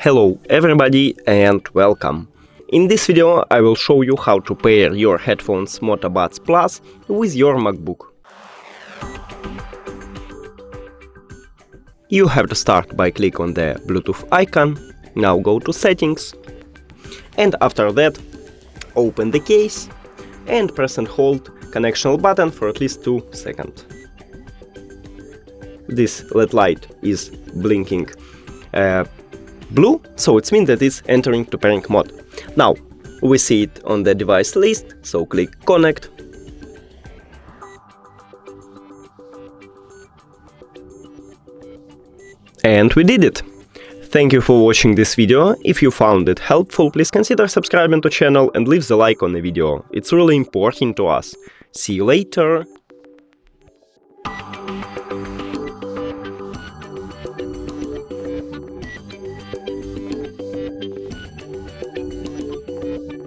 Hello everybody and welcome! In this video I will show you how to pair your headphones Moto Buds Plus with your MacBook. You have to start by click on the Bluetooth icon, now go to Settings, and after that open the case and press and hold connection button for at least 2 seconds. This LED light is blinking blue, so it means that it's entering to pairing mode. Now we see it on the device list, so click Connect. And we did it! Thank you for watching this video. If you found it helpful, please consider subscribing to the channel and leave the like on the video. It's really important to us. See you later!